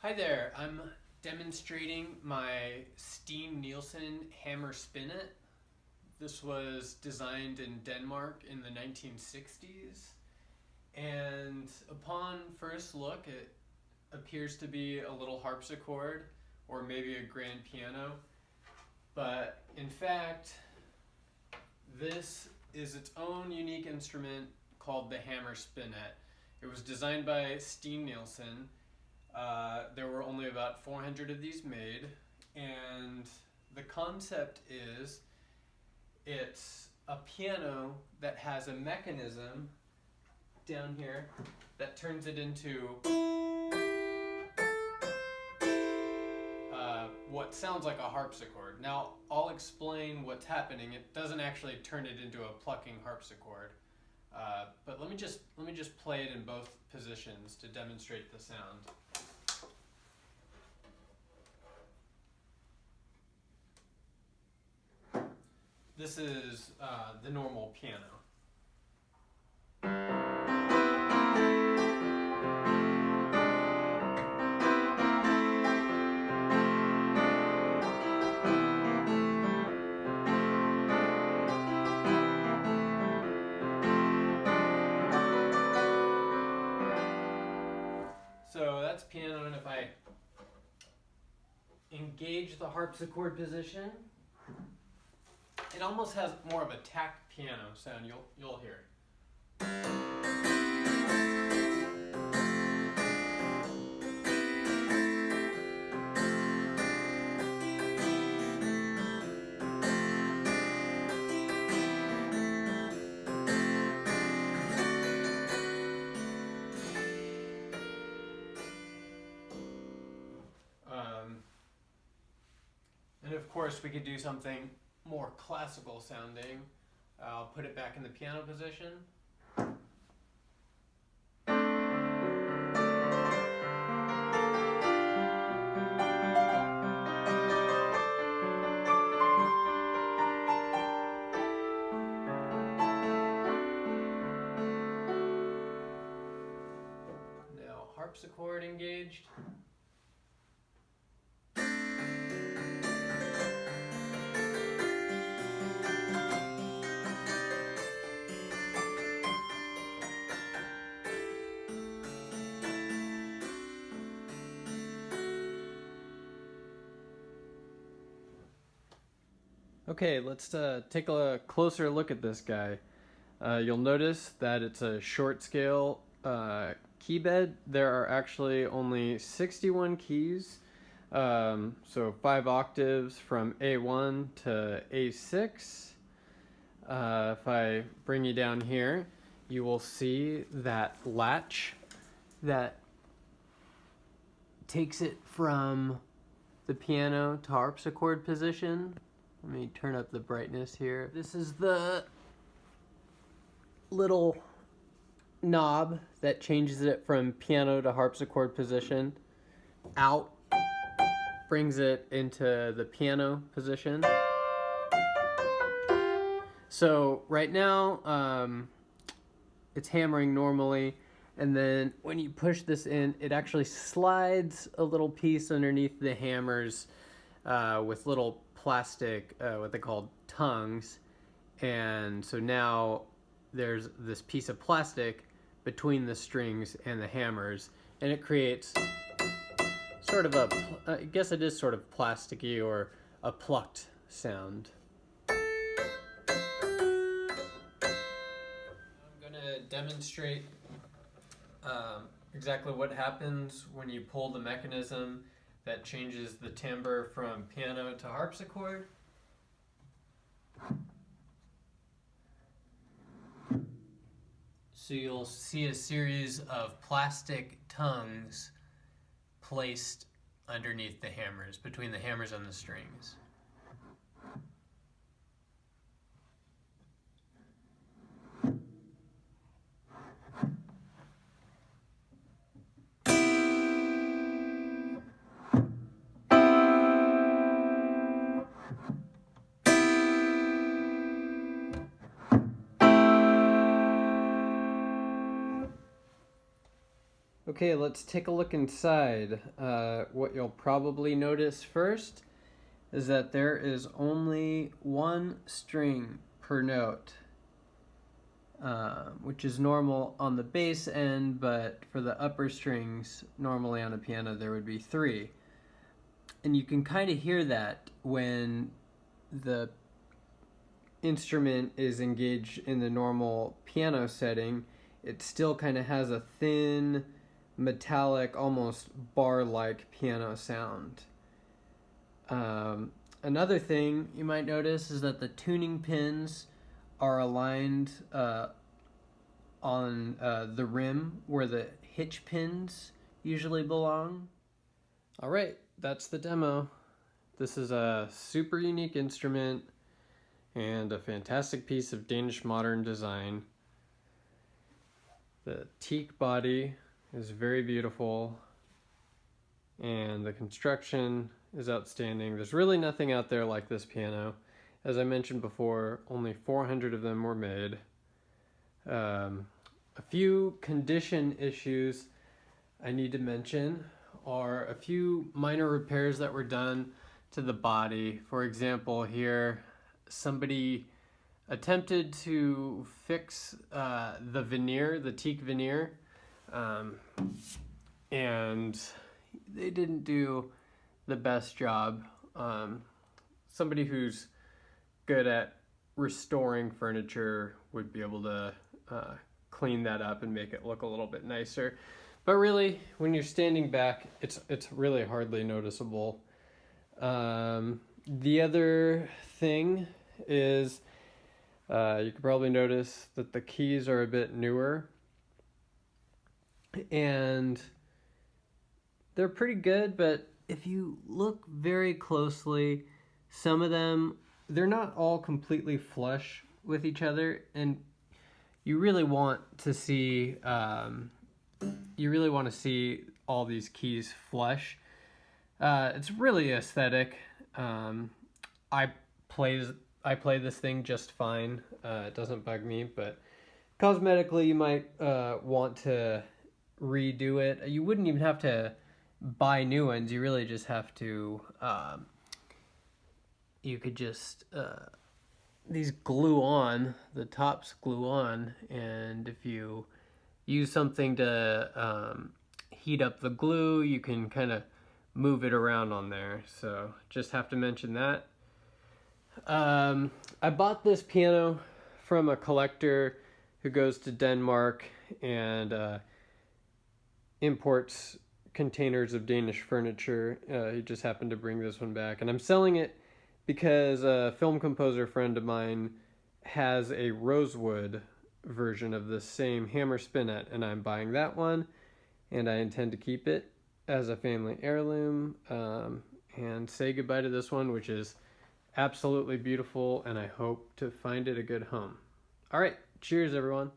Hi there, I'm demonstrating my Steen Nielsen Hammerspinet. This was designed in Denmark in the 1960s, and upon first look it appears to be a little harpsichord or maybe a grand piano, but in fact this is its own unique instrument called the Hammerspinet. It was designed by Steen Nielsen. There were only about 400 of these made, and the concept is it's a piano that has a mechanism down here that turns it into what sounds like a harpsichord. Now, I'll explain what's happening. It doesn't actually turn it into a plucking harpsichord, but let me just play it in both positions to demonstrate the sound. This is the normal piano. So that's piano, and if I engage the harpsichord position, it almost has more of a tack piano sound. You'll hear. And of course we could do something more classical sounding. I'll put it back in the piano position. Now harpsichord engaged. Okay, let's take a closer look at this guy. You'll notice that it's a short scale key bed. There are actually only 61 keys, so 5 octaves from A1 to A6. If I bring you down here, you will see that latch that takes it from the piano to harpsichord position. Let me turn up the brightness here. This is the little knob that changes it from piano to harpsichord position. Out brings it into the piano position. So right now it's hammering normally, and then when you push this in, it actually slides a little piece underneath the hammers with little plastic, what they call tongues, and so now there's this piece of plastic between the strings and the hammers, and it creates sort of I guess it is sort of plasticky or a plucked sound. I'm gonna demonstrate exactly what happens when you pull the mechanism that changes the timbre from piano to harpsichord. So you'll see a series of plastic tongues placed underneath the hammers, between the hammers and the strings. Okay, let's take a look inside. What you'll probably notice first is that there is only one string per note, which is normal on the bass end, but for the upper strings, normally on a piano there would be three. And you can kind of hear that when the instrument is engaged in the normal piano setting. It still kind of has a thin, metallic, almost bar-like piano sound. Another thing you might notice is that the tuning pins are aligned on the rim where the hitch pins usually belong. All right, that's the demo. This is a super unique instrument and a fantastic piece of Danish Modern design. The teak body is very beautiful, and the construction is outstanding. There's really nothing out there like this piano. As I mentioned before, only 400 of them were made. A few condition issues I need to mention are a few minor repairs that were done to the body. For example, here somebody attempted to fix the veneer, the teak veneer, and they didn't do the best job. Somebody who's good at restoring furniture would be able to clean that up and make it look a little bit nicer. But really, when you're standing back, it's really hardly noticeable. The other thing is you can probably notice that the keys are a bit newer, and they're pretty good, but if you look very closely, some of them, they're not all completely flush with each other, and you really want to see all these keys flush. It's really aesthetic. I play this thing just fine. It doesn't bug me, but cosmetically you might want to redo it. You wouldn't even have to buy new ones. You really just have to you could just these glue on, the tops glue on, and if you use something to heat up the glue, you can kind of move it around on there. So just have to mention that. I bought this piano from a collector who goes to Denmark and imports containers of Danish furniture. He just happened to bring this one back, and I'm selling it because a film composer friend of mine has a rosewood version of the same Hammerspinet, and I'm buying that one, and I intend to keep it as a family heirloom and say goodbye to this one, which is absolutely beautiful, and I hope to find it a good home. All right, cheers everyone.